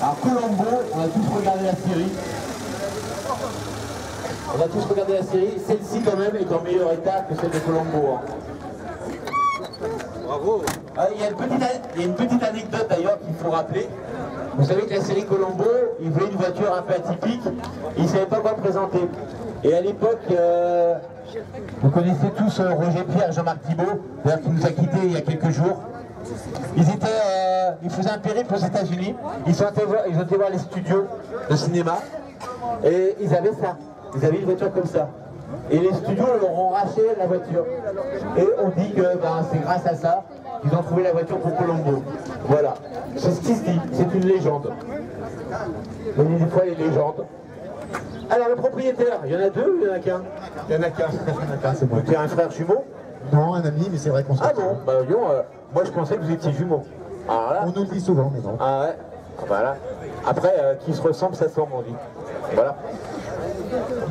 Alors Colombo, on a tous regardé la série. On a tous regardé la série. Celle-ci quand même est en meilleur état que celle de Colombo. Hein. Bravo. Il y a une petite anecdote d'ailleurs qu'il faut rappeler. Vous savez que la série Colombo, il voulait une voiture un peu atypique. Il ne savait pas quoi présenter. Et à l'époque, vous connaissez tous Roger Pierre et Jean-Marc Thibault, d'ailleurs qui nous a quittés il y a quelques jours. Ils faisaient un périple aux États-Unis. Ils ont été voir les studios de cinéma et ils avaient ça. Ils avaient une voiture comme ça. Et les studios leur ont racheté la voiture. Et on dit que c'est grâce à ça qu'ils ont trouvé la voiture pour Colombo. Voilà. C'est ce qui se dit. C'est une légende. On dit des fois les légendes. Alors le propriétaire, il y en a deux ou il y en a qu'un? Il y en a qu'un. C'est moi. Tu es un frère jumeau? Non, un ami, mais c'est vrai qu'on se retrouve. Ah bon, moi je pensais que vous étiez jumeaux. Alors là, on nous le dit souvent, mais non. Ah ouais. Voilà. Après, qui se ressemble, ça semble, on dit. Voilà.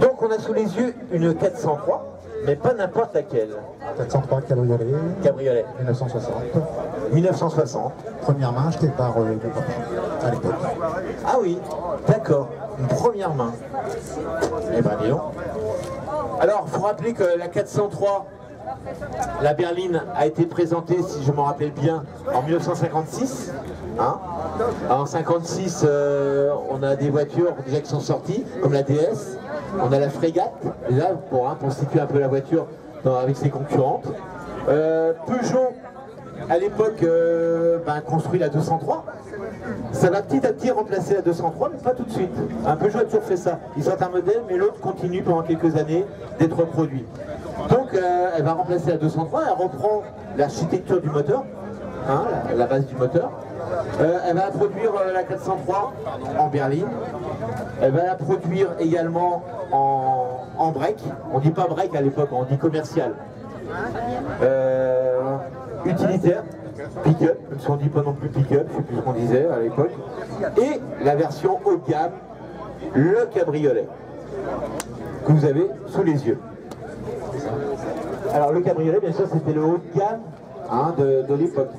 Donc on a sous les yeux une 403, mais pas n'importe laquelle. 403 cabriolet. Cabriolet. 1960. 1960. Première main achetée par mon papa à l'époque. Ah oui, d'accord. Une première main. Eh ben dis donc. Alors, il faut rappeler que la 403, la berline, a été présentée, si je m'en rappelle bien, en 1956. Hein, en 56, on a des voitures déjà qui sont sorties, comme la DS. On a la Frégate, là, pour situer un peu la voiture avec ses concurrentes. Peugeot, à l'époque, construit la 203. Ça va petit à petit remplacer la 203, mais pas tout de suite. Un Peugeot a toujours fait ça. Ils sortent un modèle, mais l'autre continue pendant quelques années d'être reproduit. Donc, elle va remplacer la 203, elle reprend l'architecture du moteur, hein, la base du moteur. Elle va produire la 403 en berline. Elle va la produire également en break. On dit pas break à l'époque, on dit commercial. Utilitaire, pick-up, même si on dit pas non plus pick-up, je sais plus ce qu'on disait à l'époque. Et la version haut de gamme, le cabriolet, que vous avez sous les yeux. Alors le cabriolet, bien sûr, c'était le haut de gamme hein, de l'époque.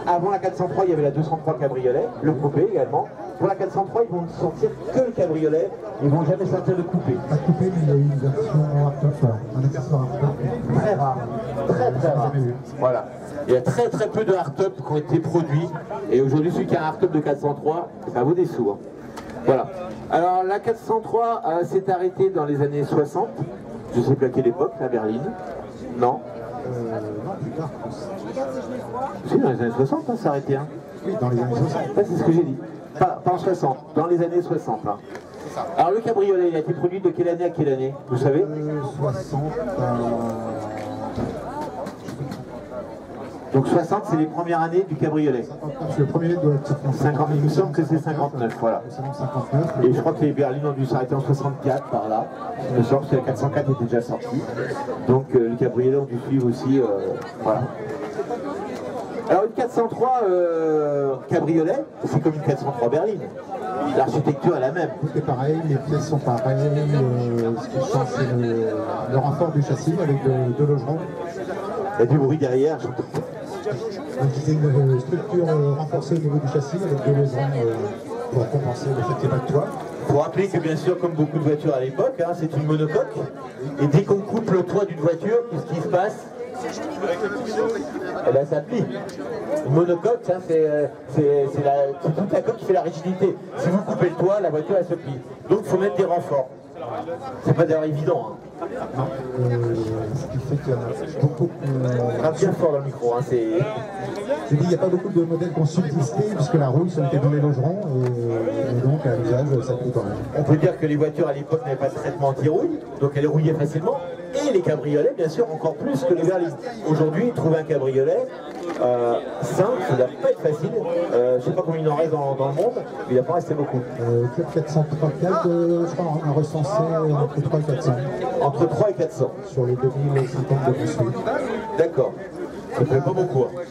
Avant la 403, il y avait la 203 cabriolet, le coupé également. Pour la 403, ils vont sortir que le cabriolet, ils vont jamais sortir le coupé. Pas coupé, mais il y a eu une version hardtop, un accessoire hardtop. Très rare, très rare. Voilà. Il y a très peu de hardtop qui ont été produits. Et aujourd'hui, celui qui a un hardtop de 403, ça vaut des sous. Hein. Voilà. Alors la 403 s'est arrêtée dans les années 60. Je ne sais plus à quelle époque, la berline. Non. Non, plus tard. Si, dans les années 60, ça s'est arrêté. Hein. Oui, dans les années 60. C'est ce que j'ai dit. Pas en 60, dans les années 60. Hein. Alors le cabriolet, il a été produit de quelle année à quelle année? Vous savez 60. Donc 60, c'est les premières années du cabriolet. 59, le premier doit être 50, il me semble que c'est 59, voilà. 59. Et je crois que les berlines ont dû s'arrêter en 64 par là. Il me semble que la 404 était déjà sortie. Donc les cabriolets ont dû suivre aussi. Voilà. Alors une 403 cabriolet, c'est comme une 403 berline. L'architecture est la même. Tout est pareil, les pièces sont pareilles. Ce qui change, c'est le renfort du châssis avec deux logerons. Il y a du bruit derrière. Donc c'est une structure renforcée au niveau du châssis avec deux logerons pour compenser le fait qu'il n'y ait pas de toit. Il faut rappeler que bien sûr, comme beaucoup de voitures à l'époque, hein, c'est une monocoque. Et dès qu'on coupe le toit d'une voiture, qu'est-ce qui se passe? Eh ben ça plie. Une monocoque, c'est toute la coque qui fait la rigidité. Si vous coupez le toit, la voiture elle se plie. Donc il faut mettre des renforts. C'est pas d'ailleurs évident. Hein. Non, ce qui fait qu'il y en a beaucoup. Bien fort dans le micro. Hein, je dis, il n'y a pas beaucoup de modèles qui ont subsisté puisque la rouille se mettait dans les logerons et donc à l'usage ça plie quand même. On peut dire que les voitures à l'époque n'avaient pas de traitement anti-rouille, donc elles rouillaient facilement. Et les cabriolets, bien sûr, encore plus que les berlines. Aujourd'hui, trouver un cabriolet simple, ça ne doit pas être facile. Je ne sais pas combien il en reste dans le monde, mais il ne va pas rester beaucoup. 434, je crois, on a recensé entre 3 et 400. Entre 3 et 400. Sur les 2050 de plus. D'accord. Ça ne fait pas beaucoup. Hein.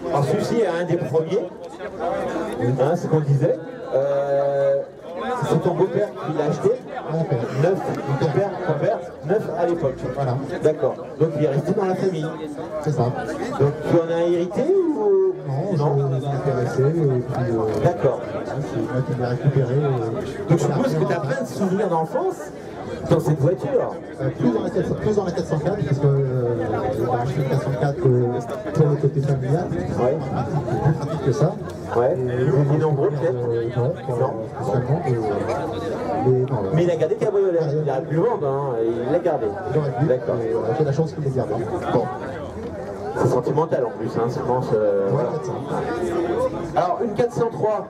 Alors celui-ci est un des premiers, hein, c'est ce qu'on disait. C'est ton beau-père qui l'a acheté. Mon père. 9, ton père, 9 à l'époque. Voilà. D'accord. Donc il est resté dans la famille. C'est ça. Donc tu en as hérité ou Non, je l'ai intéressé et puis d'accord. c'est moi qui l'ai récupéré. Donc je suppose que tu as plein de souvenirs d'enfance dans cette voiture. Plus dans la 404, parce que j'ai acheté une 404 pour le côté familial. Ouais. Plus pratique que ça. Ouais. Vous venez en gros peut-être Non, spécialement. Mais il a gardé le cabriolet. Il a pu le vendre, hein. Il l'a gardé. D'accord. J'ai la chance qu'il l'ait gardé. Bon. C'est sentimental en plus, hein, je pense. Voilà. Alors, une 403,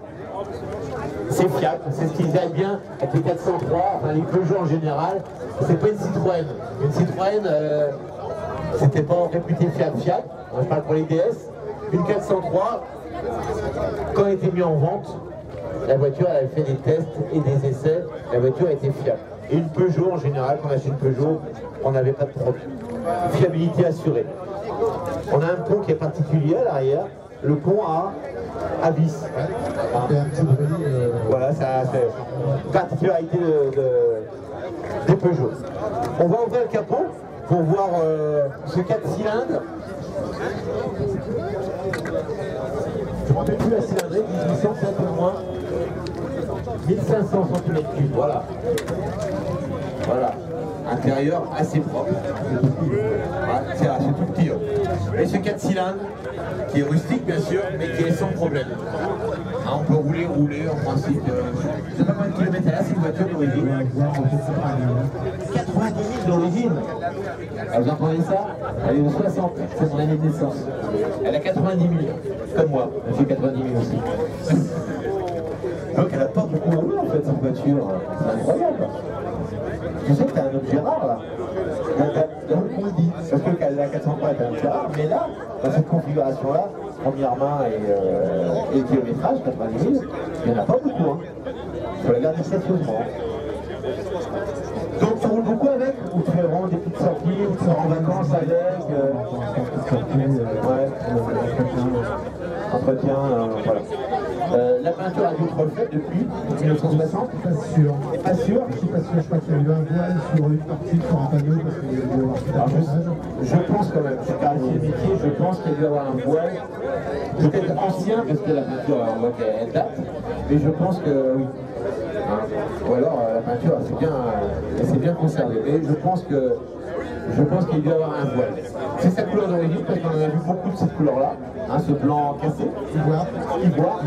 c'est fiable, c'est ce qui aille bien avec les 403, enfin les Peugeot en général. C'est pas une Citroën. Une Citroën, c'était pas réputé fiable. Je parle pour les DS. Une 403, quand elle était mise en vente, la voiture elle avait fait des tests et des essais, la voiture était fiable. Et une Peugeot en général, quand on achète une Peugeot, on n'avait pas de problème. Fiabilité assurée. On a un pont qui est particulier à l'arrière, le pont à vis. Voilà, ça c'est une particularité des Peugeot. On va ouvrir le capot pour voir ce 4 cylindres. Je ne me rappelle plus la cylindrée, 1800 peut-être au moins. 1500 cm3, voilà. Voilà. Intérieur assez propre. C'est tout petit. Et ce 4 cylindres, qui est rustique bien sûr, mais qui est sans problème. Hein, on peut rouler en principe. Je ne sais pas combien de kilomètres elle a, c'est une voiture d'origine. 90 000 d'origine. Ah, vous entendez ça? Elle est de 60, c'est mon année de naissance. Elle a 90 000, comme moi. Elle fait 90 000 aussi. Donc elle n'a pas beaucoup roulé en fait cette voiture. C'est incroyable. Tu sais que tu as un objet rare là. On le dit. Parce que la 403 est un objet rare, mais là, dans cette configuration-là, première main et le kilométrage, 90 000, il n'y en a pas beaucoup. Hein. Il faut la garder précieusement. Donc tu roules beaucoup avec? Ou tu fais vraiment des petites sorties, ou tu sors en vacances avec entretien, voilà. La peinture a dû être refaite depuis 1960? Pas sûr. Pas sûr? Je suis pas sûr, je crois qu'il y a eu un voile sur une partie sur un panneau parce qu'il y a eu un personnage. Je pense quand même, je parle de métier, je pense qu'il doit y avoir un voile, peut-être ancien parce que la peinture, on voit qu'elle date, mais je pense que oui. Hein. Ou alors la peinture, elle s'est bien conservée. Mais je pense qu'il doit y avoir un voile. C'est sa couleur d'origine parce qu'on en a vu beaucoup de cette couleur-là. Hein, ce blanc cassé. Ivoire.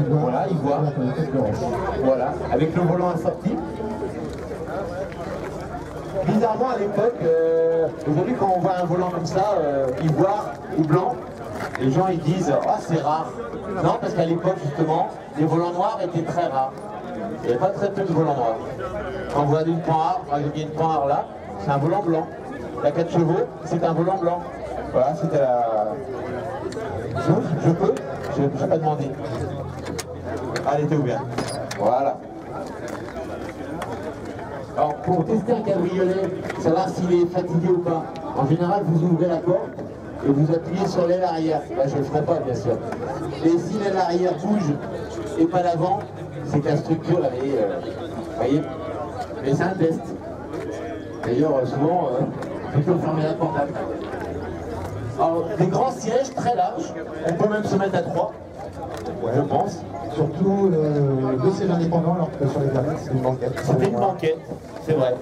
Voilà, ivoire. Voilà, avec le volant assorti. Bizarrement à l'époque, aujourd'hui quand on voit un volant comme ça, ivoire ou blanc, les gens ils disent « Ah, c'est rare ». Non, parce qu'à l'époque justement, les volants noirs étaient très rares. Il n'y avait pas très peu de volants noirs. Quand vous regardez une Panhard, par exemple il y a une Panhard là, c'est un volant blanc. La 4 chevaux, c'est un volant blanc. Voilà, c'était la... Je peux, je n'ai pas demandé. Ah, elle était ouverte. Voilà. Alors, pour tester un cabriolet, savoir s'il est fatigué ou pas, en général, vous ouvrez la porte et vous appuyez sur l'aile arrière. Là, je ne le ferai pas, bien sûr. Et si l'aile arrière bouge et pas l'avant, c'est que la structure, elle est... vous voyez? Mais c'est un test. D'ailleurs, souvent, il faut fermer la porte après. Alors, des grands sièges très larges, on peut même se mettre à 3, je pense. Surtout deux sièges indépendants, alors que sur les dernières, c'est une banquette. C'était une banquette, c'est vrai.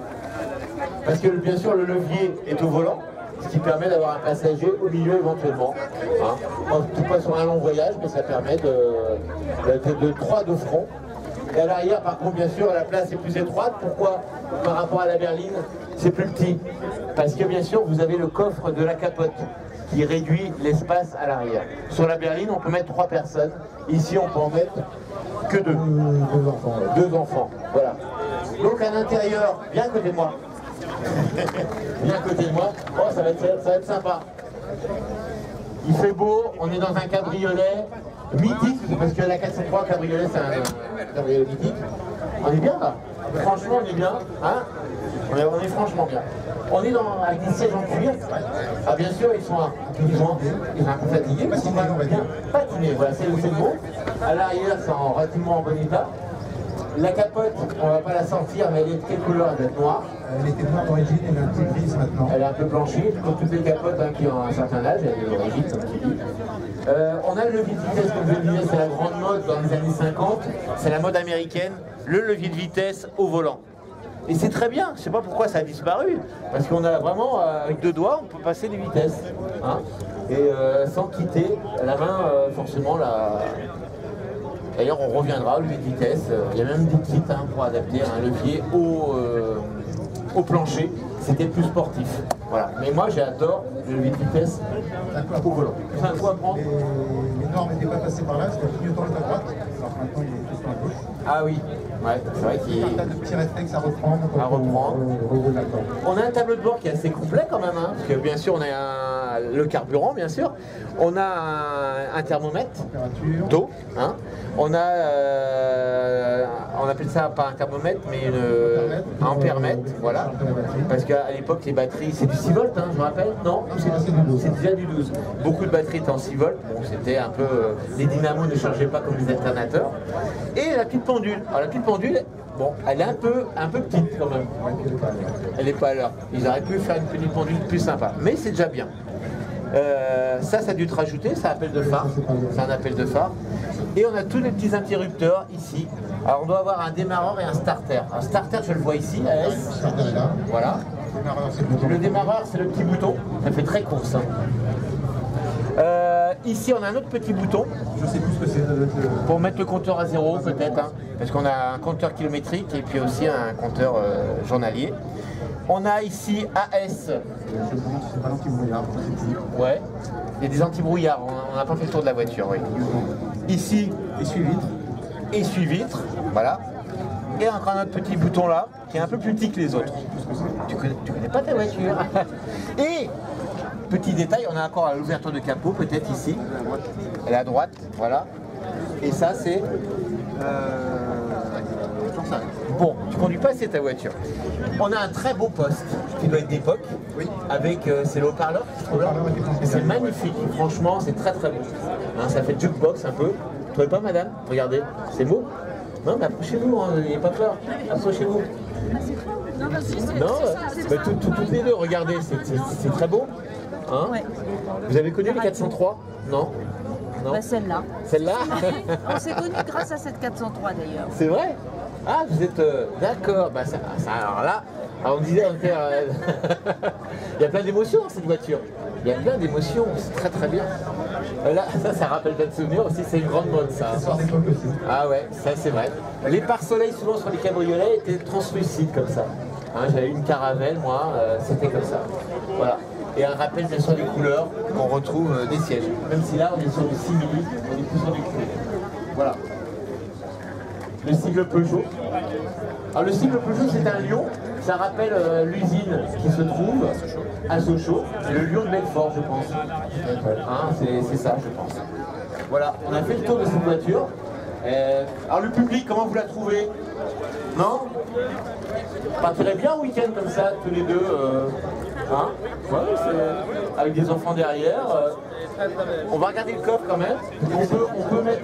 Parce que bien sûr, le levier est au volant, ce qui permet d'avoir un passager au milieu éventuellement. Hein. Pas sur un long voyage, mais ça permet de 3 de front. Et à l'arrière, par contre, bien sûr, la place est plus étroite. Pourquoi? Par rapport à la berline, c'est plus petit. Parce que bien sûr, vous avez le coffre de la capote qui réduit l'espace à l'arrière. Sur la berline, on peut mettre 3 personnes. Ici, on peut en mettre que 2. 2 enfants, voilà. Donc à l'intérieur, bien à côté de moi. Bien à côté de moi. Oh, ça va être sympa. Il fait beau, on est dans un cabriolet mythique, parce que la 403 cabriolet, c'est un cabriolet mythique. On est bien là. Franchement, on est bien. Hein, on est franchement bien. On est avec des sièges en cuir. Ah, bien sûr, ils sont un peu fatigués, mais ils sont bien patinés. Voilà, c'est le mot. À l'arrière, c'est relativement en bon état. La capote, on va pas la sortir, mais elle est de quelle couleur? Elle doit être noire. Elle était noire d'origine, elle est un petit grise maintenant. Elle est un peu blanchie, comme toutes les capotes hein, qui ont un certain âge, elle est d'origine, comme tu dis. On a le levier de vitesse, comme je le disais, c'est la grande mode dans les années 50. C'est la mode américaine, le levier de vitesse au volant. Et c'est très bien, je ne sais pas pourquoi ça a disparu. Parce qu'on a vraiment, avec 2 doigts, on peut passer des vitesses. Hein, et sans quitter la main, forcément, la... D'ailleurs, on reviendra au levier de vitesse. Il y a même des kits hein, pour adapter un levier au plancher. C'était plus sportif. Voilà. Mais moi, j'adore le levier de vitesse au volant. C'est un coup à prendre. Les normes n'étaient pas passées par là, c'était le clignotant est à droite. Alors maintenant, il est plus à gauche. Ah oui, ouais, c'est vrai qu'il y a un tas de petits réflexes à reprendre. On a un tableau de bord qui est assez complet quand même, hein, parce que bien sûr on a le carburant, bien sûr. On a un thermomètre d'eau, hein. On appelle ça pas un thermomètre, mais un ampèremètre, voilà. Parce qu'à l'époque les batteries, c'est du 6 volts, hein, je me rappelle, non? C'est déjà du 12. Beaucoup de batteries étaient en 6 volts, bon c'était un peu... les dynamos ne changeaient pas comme les alternateurs. Et la petite pendule. Alors la petite pendule, bon, elle est un peu petite quand même. Elle n'est pas à l'heure. Ils auraient pu faire une petite pendule plus sympa, mais c'est déjà bien. Ça a dû te rajouter, c'est un appel de phare. C'est un appel de phare. Et on a tous les petits interrupteurs ici. Alors on doit avoir un démarreur et un starter. Un starter, je le vois ici, AS. Voilà. Le démarreur, c'est le petit bouton. Ça fait très course. Hein. Ici, on a un autre petit bouton. Je sais plus ce que c'est. Pour mettre le compteur à 0, peut-être. Hein, parce qu'on a un compteur kilométrique et puis aussi un compteur journalier. On a ici AS. Je pense que c'est pas l'anti-brouillard. Ouais. Il y a des anti-brouillards. On n'a pas fait le tour de la voiture, oui. Ici, essuie-vitre. Essuie-vitre. Voilà. Et encore un autre petit bouton là, qui est un peu plus petit que les autres. Tu connais pas ta voiture. Et petit détail, on a encore l'ouverture de capot, peut-être ici. Elle est à droite, voilà. Et ça, c'est... Bon, tu conduis pas assez ta voiture. On a un très beau poste, qui doit être d'époque, oui. Avec c'est le haut-parleur, c'est magnifique, franchement, c'est très très beau. Hein, ça fait jukebox un peu. Vous trouvez pas, madame? Regardez, c'est beau. Non, mais approchez-vous, hein, n'ayez pas peur. Approchez-vous. Non, toutes les deux, regardez, c'est très beau. Hein, ouais. Vous avez connu les 403? Non, non. Bah, celle-là. Celle-là. On s'est connus grâce à cette 403 d'ailleurs. C'est vrai? Ah, vous êtes d'accord. Bah, alors là, on disait, il y a plein d'émotions dans cette voiture. Il y a plein d'émotions, c'est très très bien. Là, ça rappelle plein de souvenirs aussi, c'est une grande mode ça. Ah ouais, ça c'est vrai. Les pare-soleils souvent sur les cabriolets étaient translucides comme ça. Hein, j'avais une Caravelle, moi, c'était comme ça. Voilà. Et un rappel bien sûr des couleurs qu'on retrouve des sièges. Même si là on est sur du simili, on est plus sur du cuir. Voilà. Le sigle Peugeot. Alors le sigle Peugeot c'est un lion, ça rappelle l'usine qui se trouve à Sochaux. C'est le lion de Belfort je pense. Hein, c'est ça je pense. Voilà, on a fait le tour de cette voiture. Alors le public, comment vous la trouvez? Non? Partirait bien un week-end comme ça, tous les deux. Hein? Ouais, avec des enfants derrière. On va regarder le coffre quand même. On peut mettre...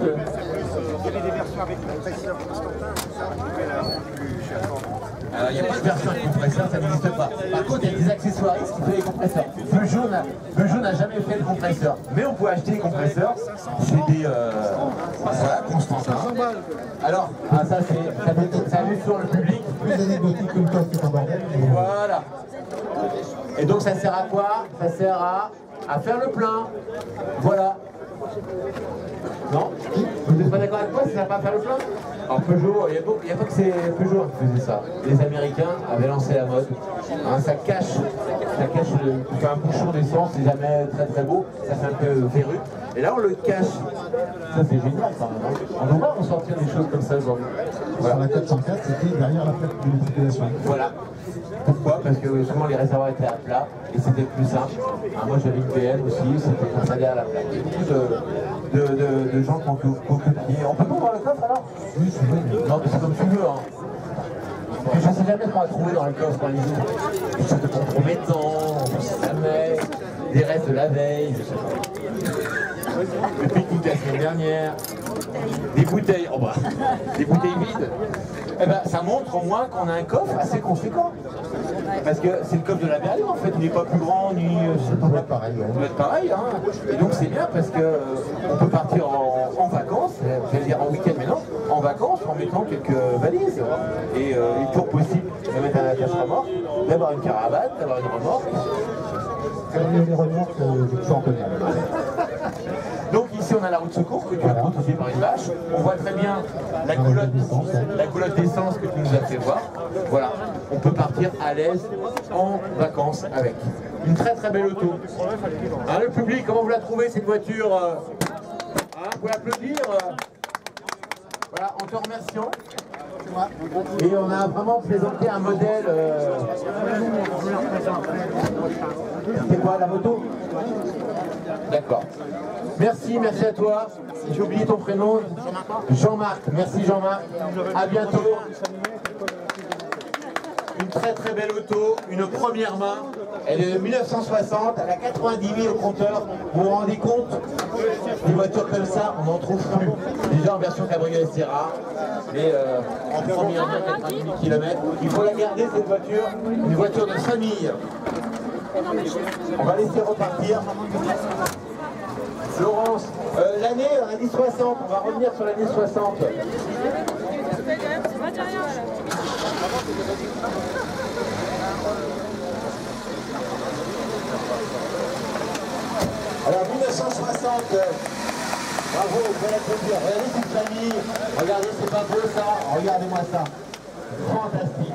Il y avait des versions avec compresseur Constantin, ça vous pouvez la rendre plus cher. Alors il n'y a pas de version avec compresseur, ça n'existe pas. Par contre, il y a des accessoiristes qui font les compresseurs. Peugeot n'a jamais fait de compresseur. Mais on peut acheter des compresseurs. C'est des... voilà, Constantin. Alors, ah, ça fait sur le public. Plus anecdotique que le coffre, c'est un bordel. Voilà. Et donc ça sert à quoi? Ça sert à faire le plein. Voilà. Non? Vous n'êtes pas d'accord avec moi? Ça sert pas à faire le plein? Alors Peugeot, il n'y a pas que c'est Peugeot qui faisait ça. Les Américains avaient lancé la mode. Hein, ça cache un bouchon d'essence, c'est jamais très très beau, ça fait un peu verru. Et là on le cache. Ça c'est génial quand même. On devrait en sortir des choses comme ça aujourd'hui. Voilà. Sur la 404, c'était derrière la plaque de matriculation. Voilà. Pourquoi? Parce que souvent les réservoirs étaient à plat et c'était plus simple. Ah, moi j'avais une BM aussi, c'était pour s'aller à la plaque. Il y a beaucoup de gens qui ont copié. On peut pas voir le coffre alors? Oui, c'est vrai. Non, mais c'est comme tu veux. Hein. Je ne sais jamais ce qu'on va trouver dans le coffre quand ils ouvrent. Des choses de compromettants, on ne sait jamais. Des restes de la veille, je sais pas. depuis toute la semaine dernière. Des bouteilles, oh bah, des bouteilles vides. Eh ben, ça montre au moins qu'on a un coffre assez conséquent. Parce que c'est le coffre de la berline en fait, il n'est pas plus grand ni. Ça doit être pareil. Ça doit être pareil, hein. Et donc c'est bien parce que on peut partir en vacances, j'allais dire en week-end, mais non, en vacances en mettant quelques valises. Et il est toujours possible de mettre un attache-remorque, d'avoir une caravane, d'avoir une remorque. Comme les remorques, je en connais. Donc ici on a la roue de secours que tu as protégée par une bâche. On voit très bien la coulotte d'essence que tu nous as fait voir. Voilà, on peut partir à l'aise en vacances avec. Une très très belle auto. Hein, le public, comment vous la trouvez cette voiture hein, vous pouvez applaudir voilà, en te remerciant. Et on a vraiment présenté un modèle. C'est quoi la moto? D'accord. Merci, merci à toi. J'ai oublié ton prénom. Jean-Marc. Merci Jean-Marc. À bientôt. Une très très belle auto, une première main. Elle est de 1960, elle a 90 000 au compteur. Vous vous rendez compte? Des voitures comme ça, on n'en trouve plus. Déjà en version cabriolet c'est rare, mais en première main, 90 000 km. Il faut la garder cette voiture, une voiture de famille. On va laisser repartir. Laurence, l'année, l'année 60, on va revenir sur l'année 60. Alors 1960, bravo, vous pouvez l'applaudir. Regardez cette famille, regardez, c'est pas beau ça, regardez-moi ça. Fantastique.